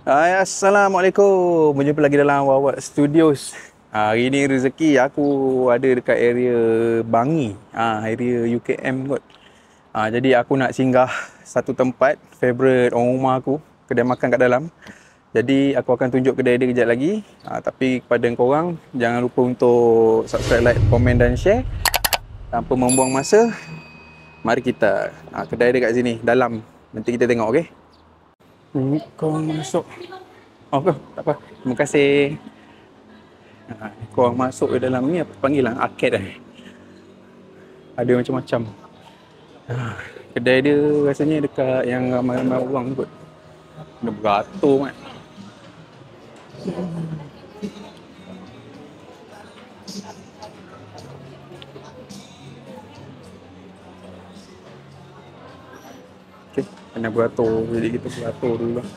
Hai, Assalamualaikum. Berjumpa lagi dalam Wawak Studios. Hari ni rezeki aku ada dekat area Bangi, area UKM kot. Jadi aku nak singgah satu tempat favorite orang rumah aku, kedai makan kat dalam. Jadi aku akan tunjuk kedai dia kejap lagi. Tapi kepada korang jangan lupa untuk subscribe, like, komen dan share. Tanpa membuang masa, mari kita kedai dia kat sini dalam. Nanti kita tengok, okey? Kau masuk. Oh, tak apa. Terima kasih. Korang masuk ke dalam ni apa panggil lah? Arcade Ada macam-macam. Kedai dia rasanya dekat yang ramai-ramai orang kot. Kena beratur kan. Okay, kena beratur. Jadi kita beratur dulu lah.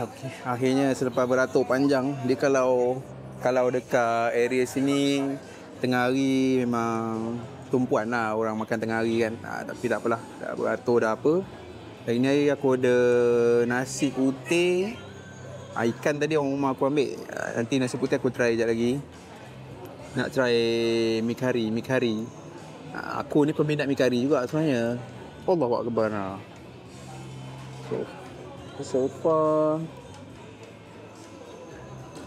Okay. Akhirnya selepas beratur panjang, dia kalau dekat area sini tengah hari memang tumpuan lah orang makan tengah hari kan. Tapi tak apalah, dah beratur dah apa. Hari ni aku ada nasi putih, ikan tadi orang rumah aku ambil. Nanti nasi putih aku try sekejap lagi. Nak try mi kari. Aku ni peminat mi kari juga sebenarnya. Allahu Akbar. So far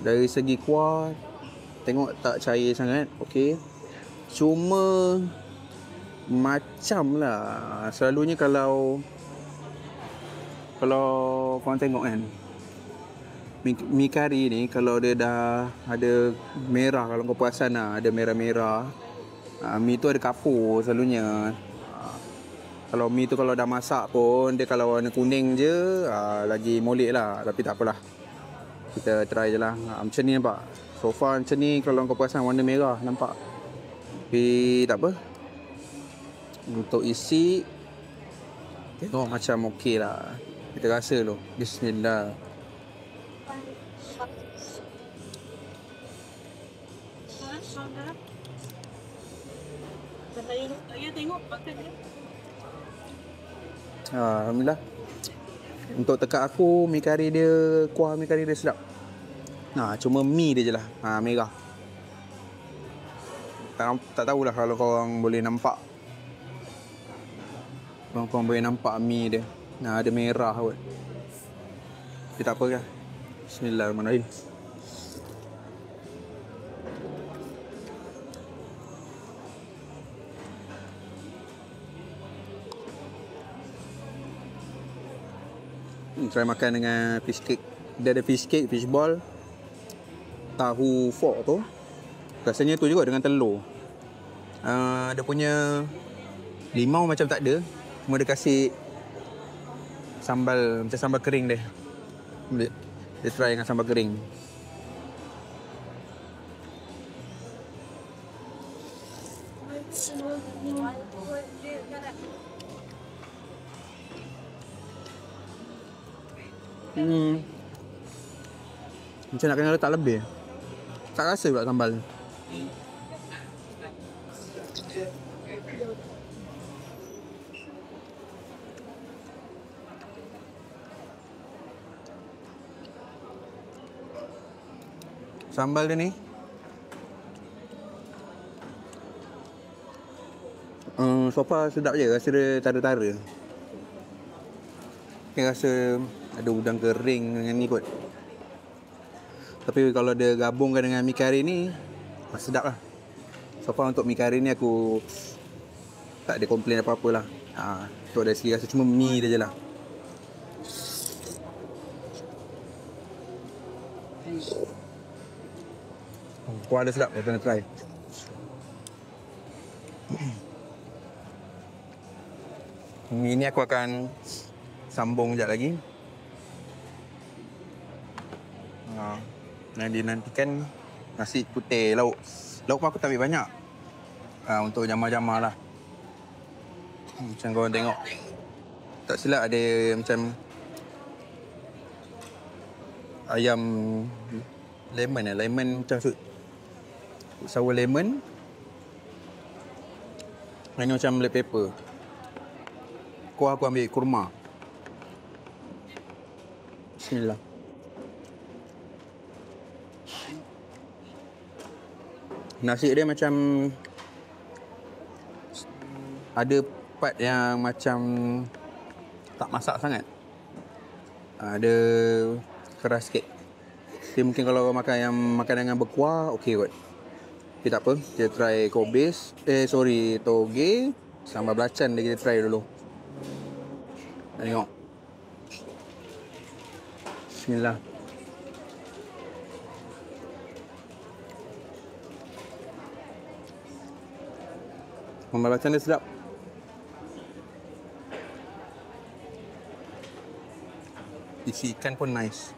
dari segi kuah tengok tak cair sangat, okey. Cuma macam lah selalunya kalau korang tengok kan, mi kari ni kalau dia dah ada merah, kalau kau perasan lah, ada merah-merah, mi tu ada kapur selalunya. Kalau mi tu kalau dah masak pun, dia kalau warna kuning je, lagi molek lah. Tapi tak apalah, kita try je lah. Macam ni nampak. So far macam ni, kalau kau perasan warna merah nampak. Tapi tak apa. Untuk isi, tengok macam okey lah. Kita rasa dulu. Bismillah. Saya tengok makan dia. Alhamdulillah. Untuk tekak aku, mi kari dia, kuah mi kari dia sedap. Cuma mi dia je lah, merah. Tak tahulah kalau korang boleh nampak. Korang boleh nampak mi dia. Ada merah kot. Tapi tak apa kan. Bismillahirrahmanirrahim. Try makan dengan fish cake. Dia ada fish cake, fish ball, tahu fok tu. Rasanya tu juga dengan telur. Dia punya limau macam tak ada. Cuma dia kasih sambal, macam sambal kering dia. Dia try dengan sambal kering. Macam nak kena letak lebih. Tak rasa pula sambal. Sambal dia ni so far sedap je. Rasa dia tara-tara. Rasa ada udang kering dengan ni kot. Tapi kalau dia gabungkan dengan mi kari ni, sedap lah. So far untuk mi kari ni aku tak ada komplain apa-apa lah. Untuk dari segi rasa, cuma mi dia je lah. Kuah dia sedap, kita nak try. Ini aku akan sambung sekejap lagi. Yang dinantikan nasi putih lauk. Lauk pun aku tak ambil banyak. Untuk jamar-jamar lah. Macam korang tengok. Tak silap ada macam ayam lemon lah. Lemon macam sour lemon. Ini macam black pepper. Kuah aku ambil kurma. Bismillah. Nasi dia macam ada part yang macam tak masak sangat. Ada keras sikit. Jadi mungkin kalau makan yang makan dengan berkuah, okey kot. Tapi tak apa, kita try kobis. Toge. Sambal belacan dia kita try dulu. Tengok. Bismillah. Sambal belacan dia sedap. Isi ikan pun nice.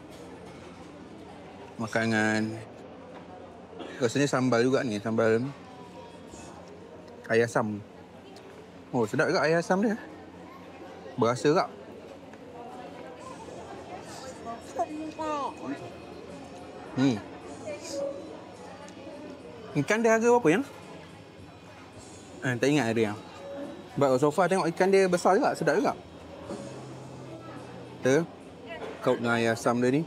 Makan dengan rasanya sambal juga ni, sambal air asam. Oh, sedap juga air asam dia. Berasa tak? Ikan dia harga berapa yang? Tak ingat ada yang. Sebab so far tengok ikan dia besar juga, sedap juga. Kita kaut dengan air asam dia ni.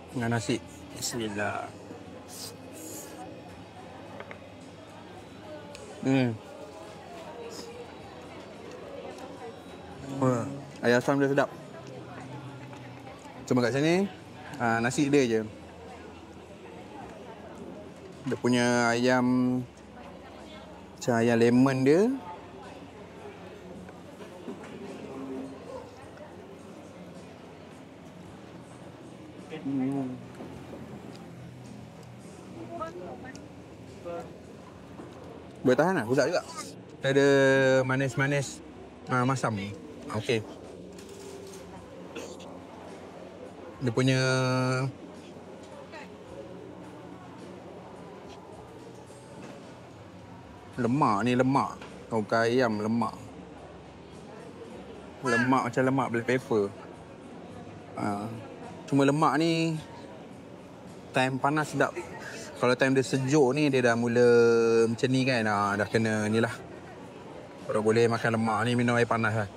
Dengan nasi. Bismillah. Air asam dia sedap. Cuma kat sini nasi dia je. Dia punya ayam macam ayam lemon dia. Boleh tahan lah, sedap juga. Ada manis-manis masam. Okey. Dia punya lemak ni lemak. Bukan ayam, lemak. Lemak macam lemak black pepper. Cuma lemak ni time panas sedap. Kalau time dia sejuk ni dia dah mula macam ni kan. Dah kena ni lah. Kalau boleh makan lemak ni minum air panas lah.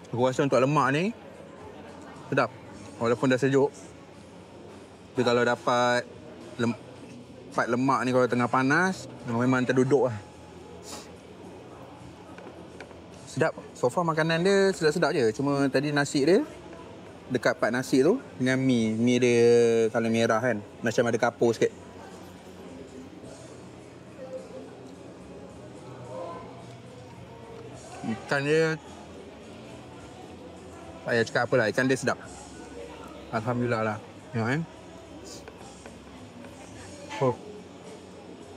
Aku rasa untuk lemak ni sedap. Walaupun dah sejuk. Tapi kalau dapat part lemak ni kalau tengah panas, memang terduduk lah. Sedap. So far makanan dia sedap-sedap je. Cuma tadi nasi dia dekat part nasi tu dengan mi. Mi dia colour merah kan. Macam ada kapur sikit. Ikan dia tak payah cakap apa lah. Ikan dia sedap. Alhamdulillah lah. Tengok kan.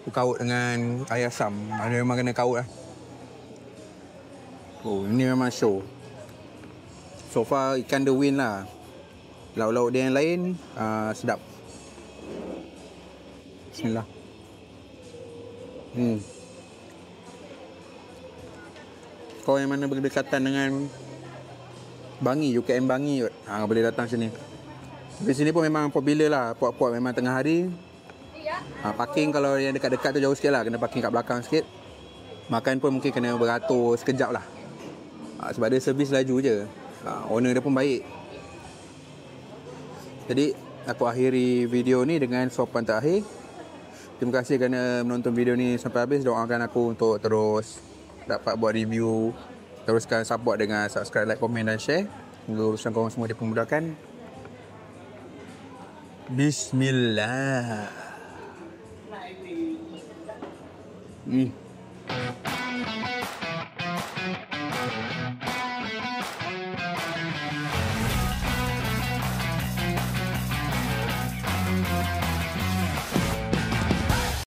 Aku kaut dengan air asam. Ada memang kena kaut lah. Oh, ini memang show. So far ikan the win lah. Lauk-lauk dia yang lain sedap. Bismillah. Kau yang mana berdekatan dengan Bangi, UKM Bangi kot. Boleh datang sini. Di sini pun memang popular lah. Puak-puak memang tengah hari. Parking kalau yang dekat-dekat tu jauh sikit lah. Kena parking kat belakang sikit. Makan pun mungkin kena beratur sekejap lah. Sebab dia servis laju je. Owner dia pun baik. Jadi aku akhiri video ni dengan sopan terakhir. Terima kasih kerana menonton video ni sampai habis. Doakan aku untuk terus dapat buat review. Teruskan support dengan subscribe, like, komen dan share. Semoga urusan korang semua dipermudahkan. Bismillah.